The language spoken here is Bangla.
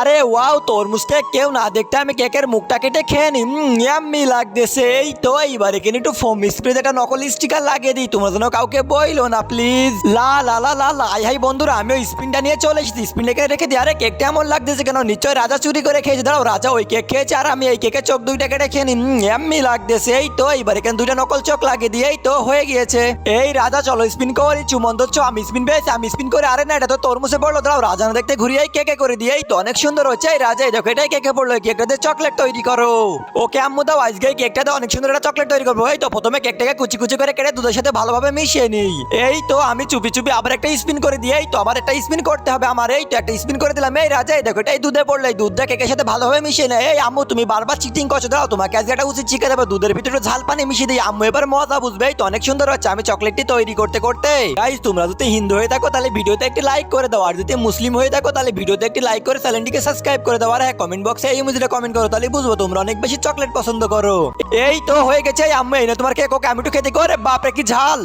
আরে ওয়াও, তরমুজ কেক কেউ না দেখতে আমি কেকের মুখটা কেটে খেয়ে নি। ইয়াম্মি লাগতেছে। এই তো এইবার এখানে একটু ফোম স্প্রে একটা নকল স্টিকার লাগিয়ে দিই, তোমরা যেন কাউকে বইলো না প্লিজ। লা লা লা লা লা। হাই বন্ধুরা, আমিও স্পিনটা নিয়ে চলে এসেছি, স্পিনটাকে রেখে দিই। আরে কেকটা এমন লাগতেছে কেন? নিশ্চয় রাজা চুরি করে খেয়েছে। দাঁড়াও, রাজা ওই কেক খেয়েছে আর আমি এই কেকের চোখ দুইটা কেটে খেয়ে নি। ইয়াম্মি লাগতেছে। এই তো এইবার এখানে দুইটা নকল চোখ লাগিয়ে দিই। এই তো হয়ে গিয়েছে। এই রাজা চলো স্পিন করি, চুমন ধরছো, আমি স্পিন পেয়েছি, আমি স্পিন করে। আরে না, এটা তো তরমুজে পড়লো। দাঁড়াও, রাজা না দেখতে ঘুরিয়ে কেকে করে দিয়ে। এই তো অনেক সুন্দর হচ্ছে। এই রাজা এই দেখো, এটাই কেকে পড়লো, কেকটাতে চকলেট তৈরি করো। ওকে আম্মু দাও, আজকে এই কেকটাতে অনেক সুন্দর একটা চকলেট তৈরি করবো। এই তো প্রথমে কেকটাকে কুচি কুচি করে কেটে দুধের সাথে ভালোভাবে মিশিয়ে নিই। এই তো আমি চুপি চুপি আবার একটা স্পিন করে দিই। এই তো আবার একটা স্পিন করতে হবে আমার। এই তো একটা স্পিন করে দিলাম। এই রাজা এই দেখো, এটাই দুধে পড়লো, এই দুধটা কেকের সাথে ভালোভাবে মিশিয়ে নেয়। এই আম্মু তুমি বারবার চিটিং করছো। দাও, তোমাকে আজকে একটা উচিত শিখে দেবো, দুধের ভিতরে একটু ঝাল পানি মিশিয়ে দিই। আম্মু এবার মজা বুঝবে। এই তো অনেক সুন্দর হচ্ছে আমি চকলেটটি তৈরি করতে করতে। গাইস, তোমরা যদি হিন্দু হয়ে থাকো তাহলে ভিডিওতে একটি লাইক করে দাও, আর যদি মুসলিম হয়ে থাকো তাহলে ভিডিওতে একটি লাইক করে চ্যানেলটিকে সাবস্ক্রাইব করে দাও। আর হ্যাঁ, কমেন্ট বক্সে এই ইমোজিটা কমেন্ট করো, তাহলে বুঝবো তোমরা অনেক বেশি চকলেট পছন্দ করো। এই তো হয়ে গেছে। আম্মু এই না তোমার কেক, ওকে আমি একটু খেতে করে। বাপরে কি ঝাল।